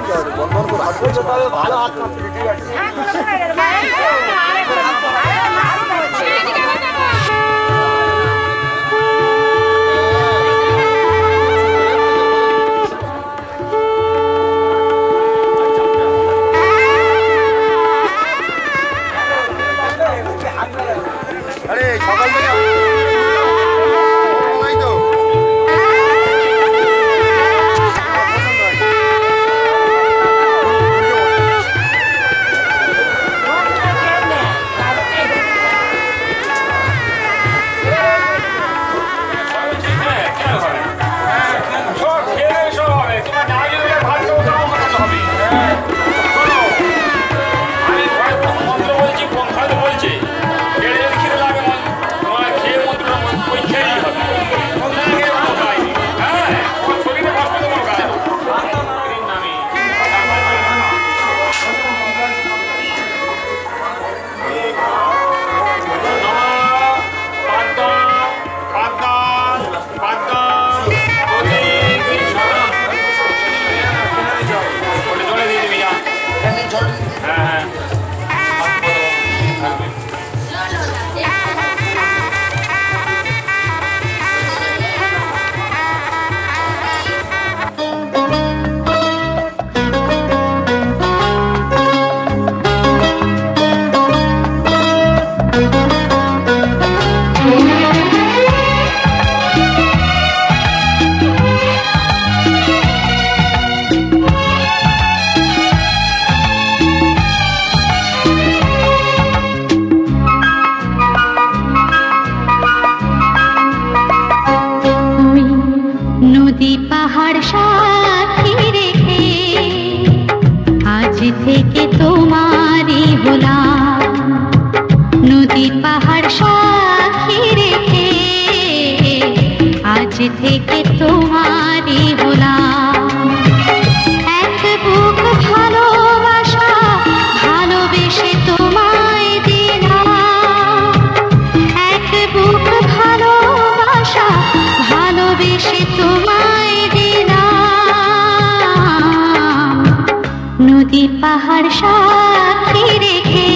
ভালো হাত মারছে, ঠিক আছে। আরে সকাল থেকে নদী পাহাড় সাথী রেখে আজ থেকে তোমারই হলাম। নদী পাহাড় সাথী রেখে আজ থেকে তোমারই হলাম। এক বুক ভালোবাসা ভালোবেসে তোমায় দিলাম। এক বুক ভালোবাসা ভালোবেসে তোমায় দিলাম। নদী পাহাড় সাথী রেখে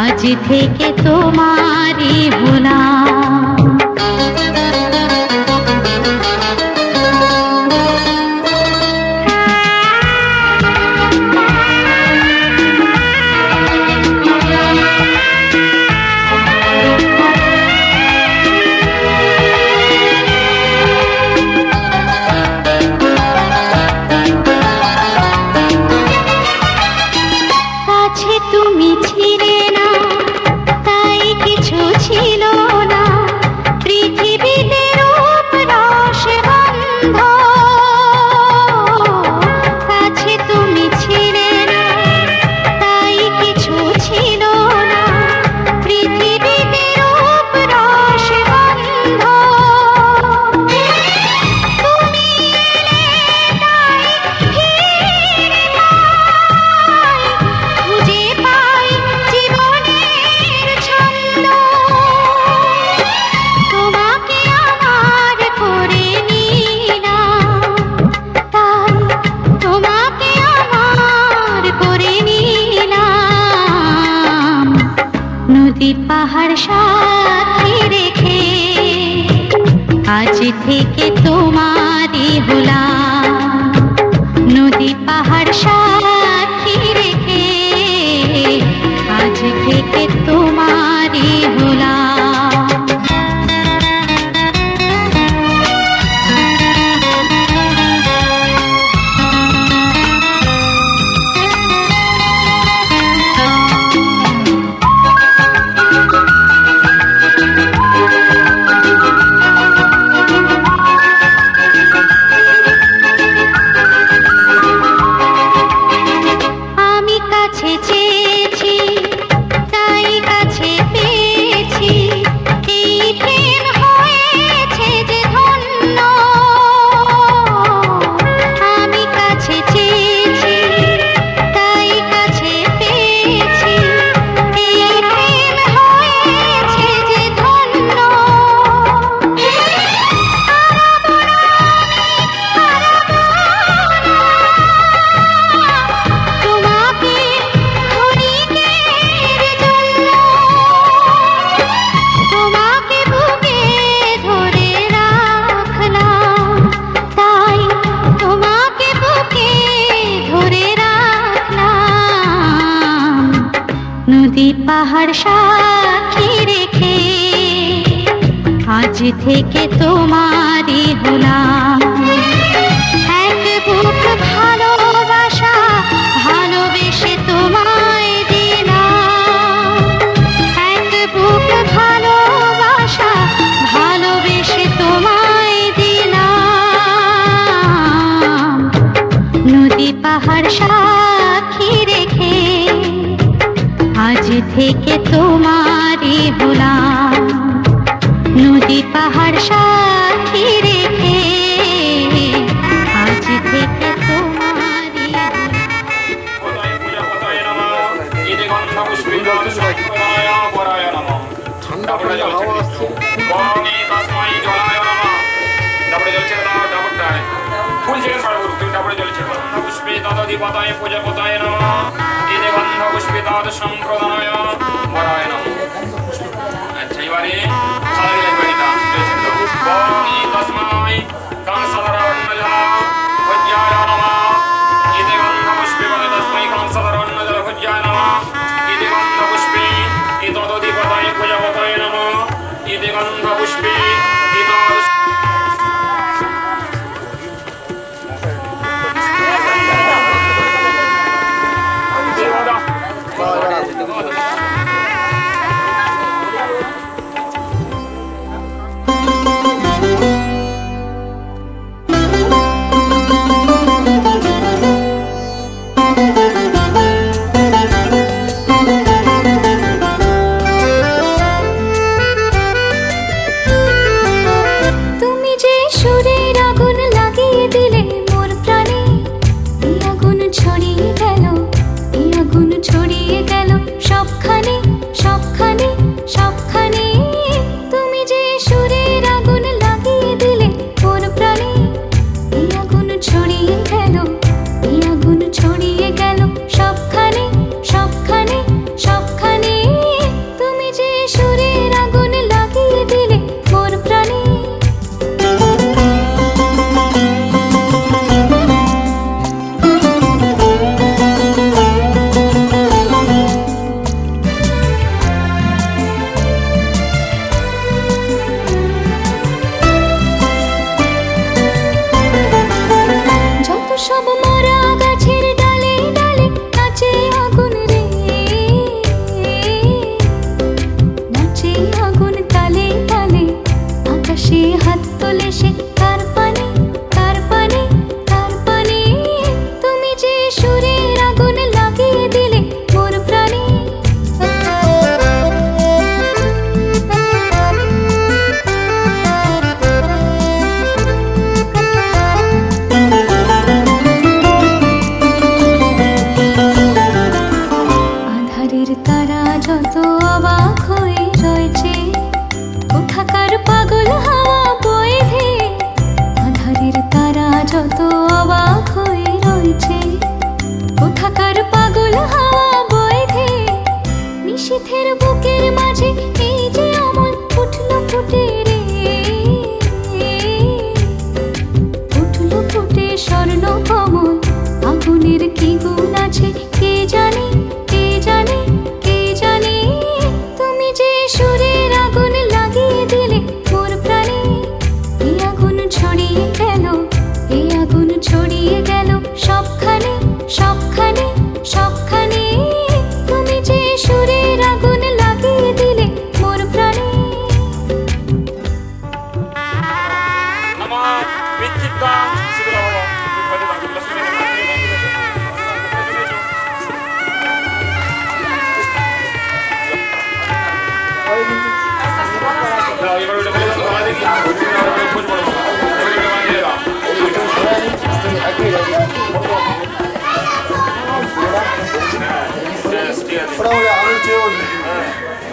আজ থেকে তোমারই হলাম। তুমি ছিলে না তাই কিছু ছিল না পৃথিবীতে রূপ রস গন্ধ। কাছে তুমি ছিলে না তাই কিছু ছিল না পৃথিবীতে রূপ রস গন্ধ। তুমি এলে তাই ফিরে পাই, খুঁজে পাই জীবনের ছন্দ। তোমাকে আমার করে নিলাম, তাই তোমাকে আমার করে নিলাম। নদী পাহাড় সাথী রেখে আজ থেকে তোমারই হলাম। নদী পাহাড় সাথী রেখে আজ থেকে তোমারই হলাম। নদী পাহাড় সাক্ষী রেখে আজ থেকে তোমারই হলাম এক বুক ভালোবাসা, ভালোবেসে তোমায় দিলাম এক বুক ভালোবাসা, ভালোবেসে তোমায় দিলাম নদী পাহাড় সাক্ষী রেখে আজ থেকে তোমারই হলাম নদী পাহাড় সাক্ষী রেখে আজ থেকে তোমারই ঠান্ডা ঠান্ডা হাওয়া আসছে। ফুল থেকে ছড়া করুক তুমি তারপরে জল ছেড়ে দাও পুষ্পে তদধিপতায় পূজা পতায় নমঃ এতে গন্ধ পুষ্পে তদ সম্প্রদায় বরায় নমঃ। আচ্ছা এবারে সারা দিলেন বাড়িটা জল ছেড়ে দাও বনি তস্মাই কাংসাধারণ্যজল ভজ্যায় নমঃ এতে গন্ধ পুষ্পে বনি তস্মাই কাংসাধারণ্যজল ভজ্যায় নমঃ এতে গন্ধ পুষ্পে তদধিপতায় পূজা পতায় নমঃ এতে গন্ধ পুষ্পে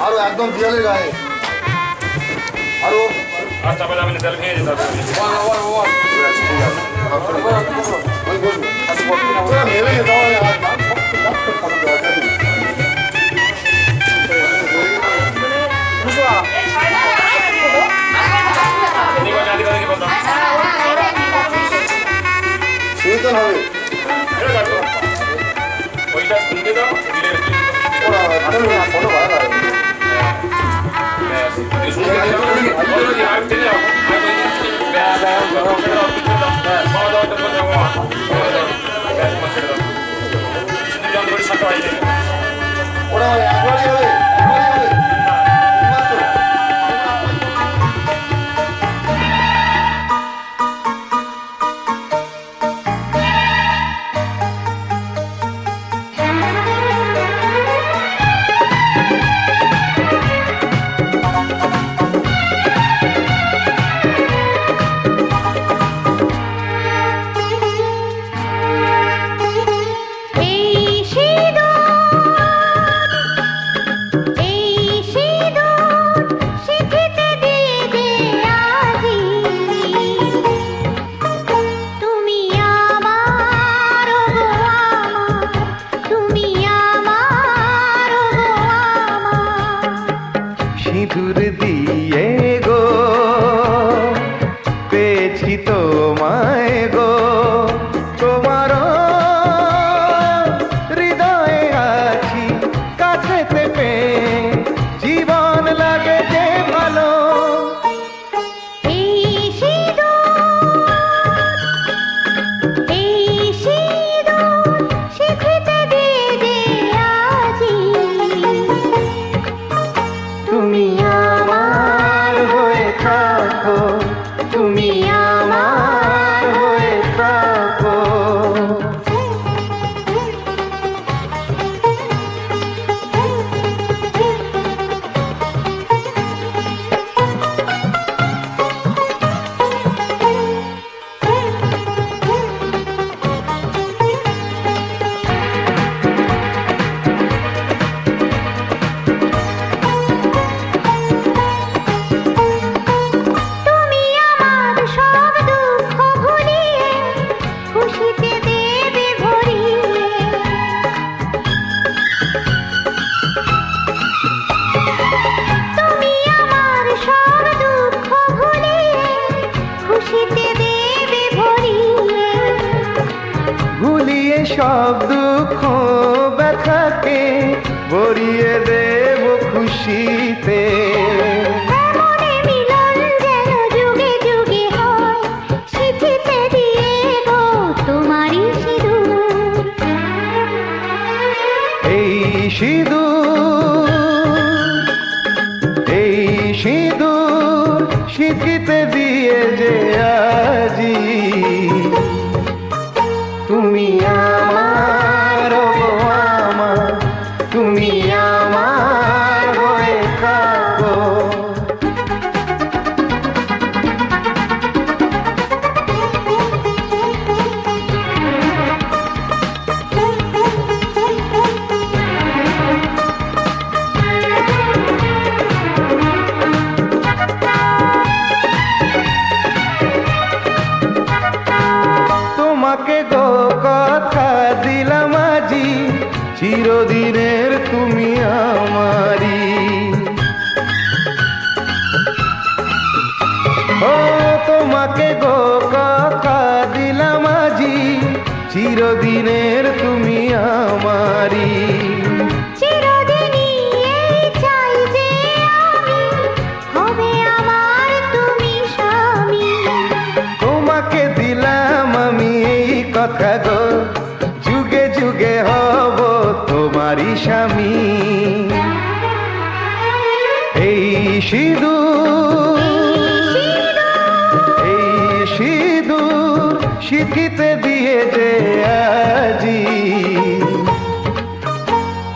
আরো একদম দেয়ালের গায়ে আরো আচ্ছা বলে আমি তেল ভেঙে দিতে হবে মেরে যেতে হবে সুলতান হবে ওইটা শুনতে দাও কোনো ভালো লাগে ব্যাস যদি শুনতে যদি আর ফেলে যাও ব্যাস খাওয়া দাওয়াটা করে যাবো ব্যাস তোমার ছেড়ে দাও দুজন করে সাথে হয় ওরা একবারই হবে সিঁদুর দিয়ে গো পেয়েছি তোমায় গো তোমার হৃদয়ে আছি কাছেতে পেয়ে জীবন লাগে যে ভালো তুমি আমার হয়ে থাকো তুমি আমার হয়ে থাকো ভুলিয়ে সব দুঃখ ব্যথাকে ভরিয়ে দেব খুশিতে এই সিঁদুর শিখিতে দিয়ে যে আজি তুমি আমার গো আমার তুমি আমার হয়ে থাকো তোমাকে গো কথা দিলাম আজি চিরদিনের তুমি আমারি ও তোমাকে গো কথা দিলাম আজি চিরদিনের তুমি আমারি তোমাকে দিলাম আমি এই কথা গো যুগে যুগে হব তোমারই স্বামী এই সিঁদুর শিখিতে দিয়ে যে আজি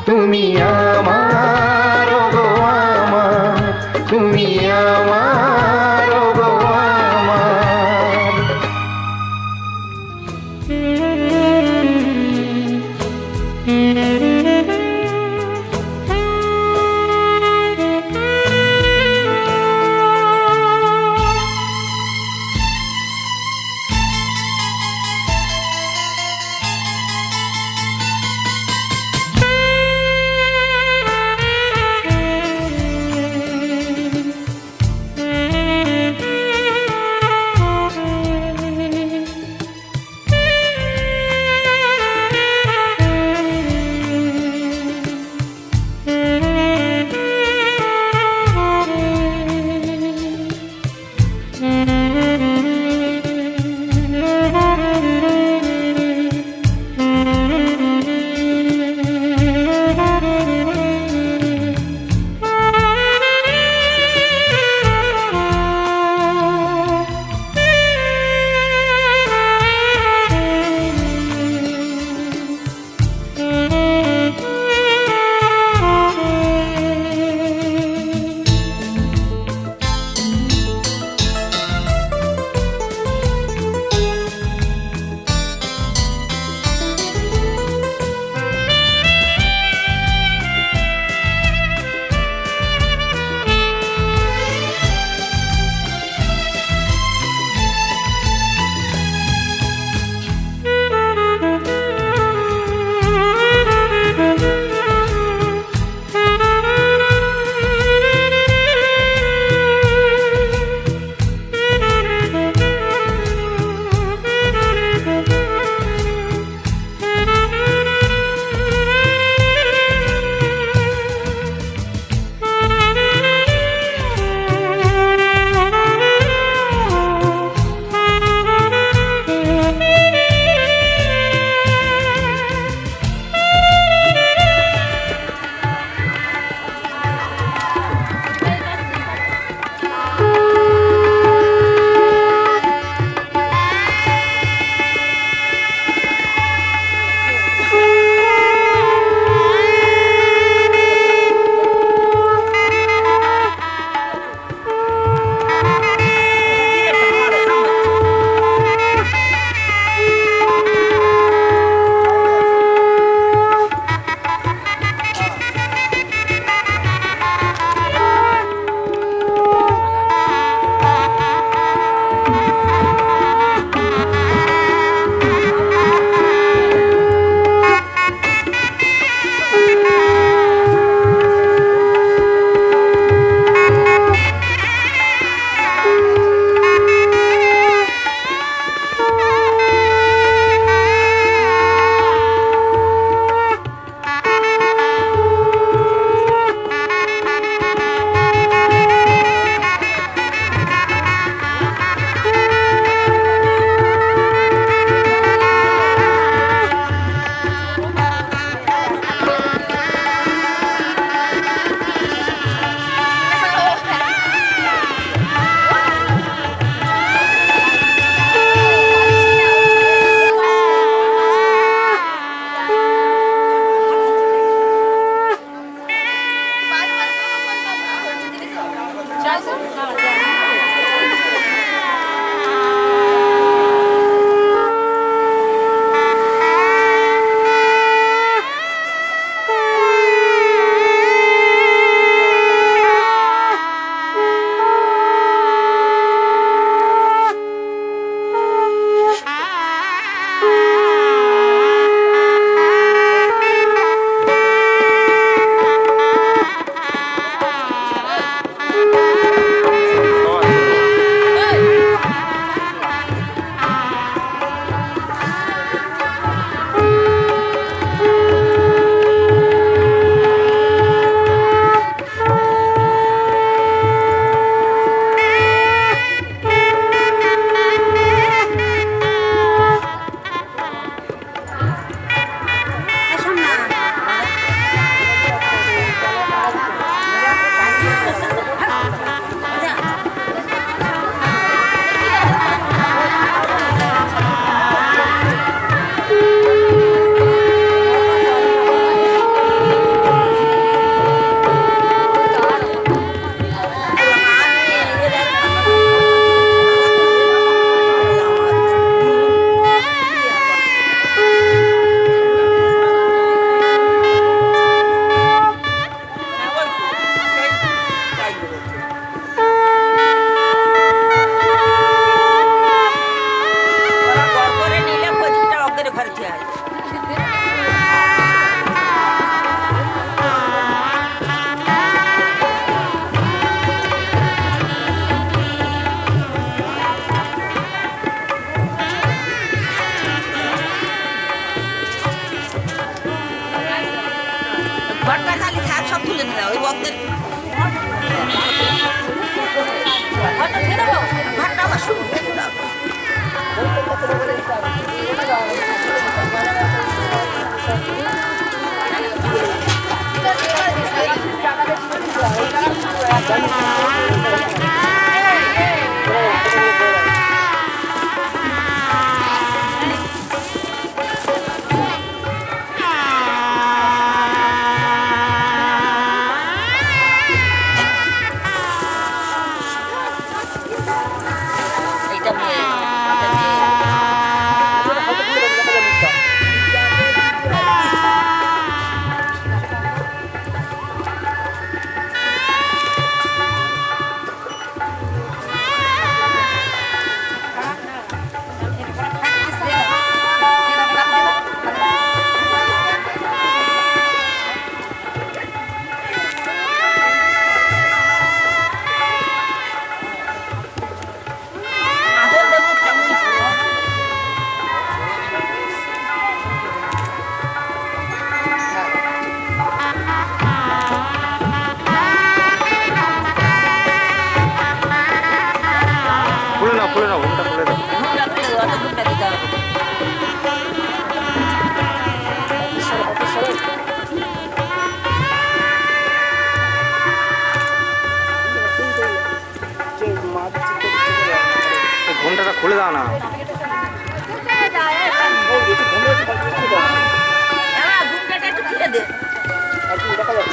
তুমি আমার গো আমার তুমি আমার গো আমার ওই বন্ধের এইটা মেয়ে খুলে নাও ঘুমটা খুলে দাও। ঘুমটাটা খুলে দাও না।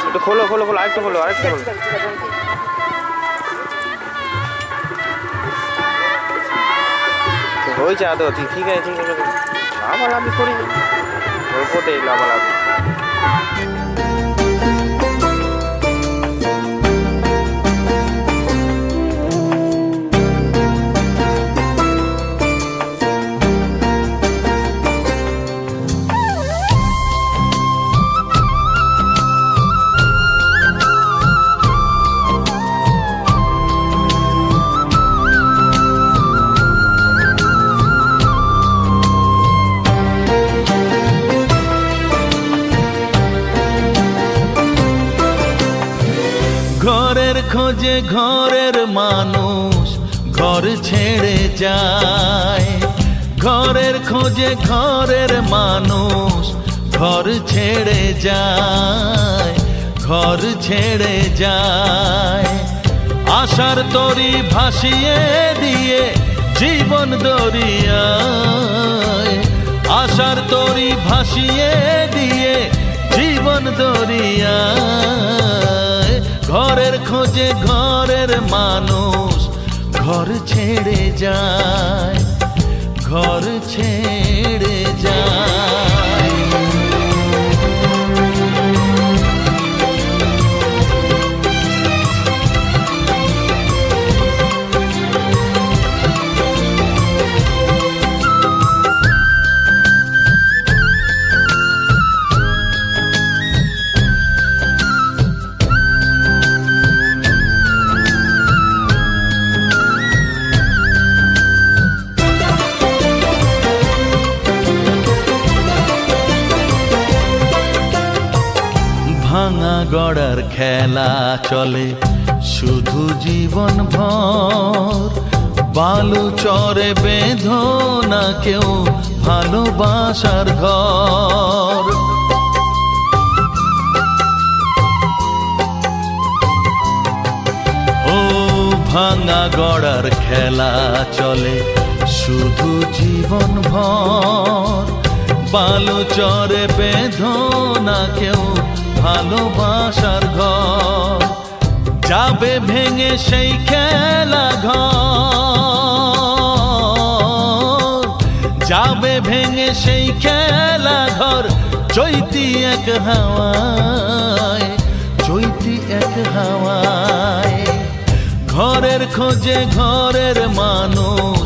একটু খোলো খোলো খোলো আরেকটু খোলো আরেকটু খোলো। হয়েছে আদৌ ঠিক আছে ঠিক আছে লাভালাভি করি গল্পতেই লাভালাভি। ঘরের খোঁজে ঘরের মানুষ ঘর ছেড়ে যায়, ঘরের খোঁজে ঘরের মানুষ ঘর ছেড়ে যায়, ঘর ছেড়ে যায়। আশার তরি ভাসিয়ে দিয়ে জীবন দরিয়ায়, আশার তরি ভাসিয়ে দিয়ে জীবন দরিয়ায়। ঘরের খোঁজে ঘরের মানুষ ঘর ছেড়ে যায়, ঘর ছেড়ে যায়। ভাঙা গড়ার খেলা চলে শুধু জীবন ভর, বালু চরে বেঁধো না কেউ ভালোবাসার ঘর। ও ভাঙা গড়ার খেলা চলে শুধু জীবন ভর, বালু চরে বেঁধো না কেউ ভালোবাসার ঘর। যাবে ভেঙে সেই খেলা ঘর, যাবে ভেঙে সেই খেলা ঘর। চৈতি এক হাওয়ায়, চৈতি এক হাওয়ায়। ঘরের খোঁজে ঘরের মানুষ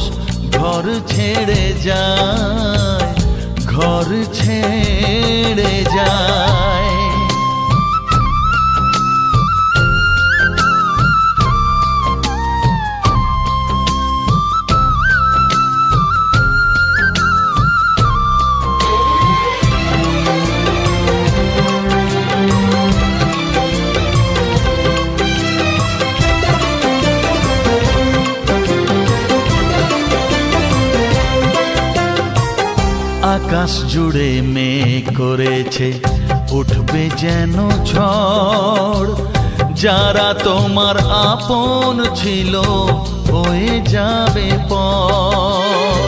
ঘর ছেড়ে যায়, ঘর ছেড়ে যায়। আকাশ জুড়ে মেঘ করেছে উঠবে যেন ঝড়, যারা তোমার আপন ছিল হয়ে যাবে পর।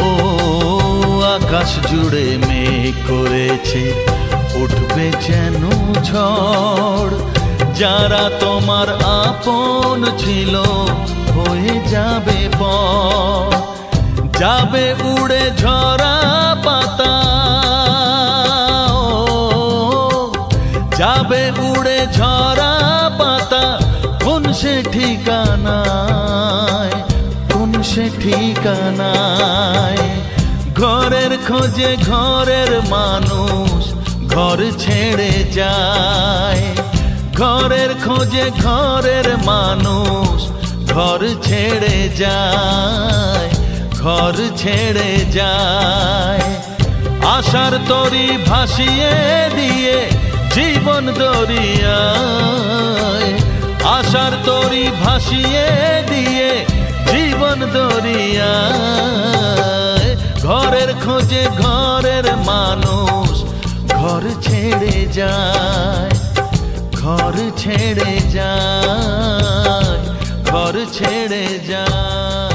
ও আকাশ জুড়ে মেঘ করেছে উঠবে যেন ঝড়, যারা তোমার আপন ছিল হয়ে যাবে পর। যাবে উড়ে ঝরা পাতা, যাবে উড়ে ঝরা পাতা, কোন সে ঠিকানায়, কোন সে ঠিকানায়। ঘরের খোঁজে ঘরের মানুষ ঘর ছেড়ে যায়, ঘরের খোঁজে ঘরের মানুষ ঘর ছেড়ে যায়, ঘর ছেড়ে যায়। আশার তরি ভাসিয়ে দিয়ে জীবন দরিয়ায়, আশার তরি ভাসিয়ে দিয়ে জীবন দরিয়ায়। ঘরের খোঁজে ঘরের মানুষ ঘর ছেড়ে যায়, ঘর ছেড়ে যায়, ঘর ছেড়ে যায়।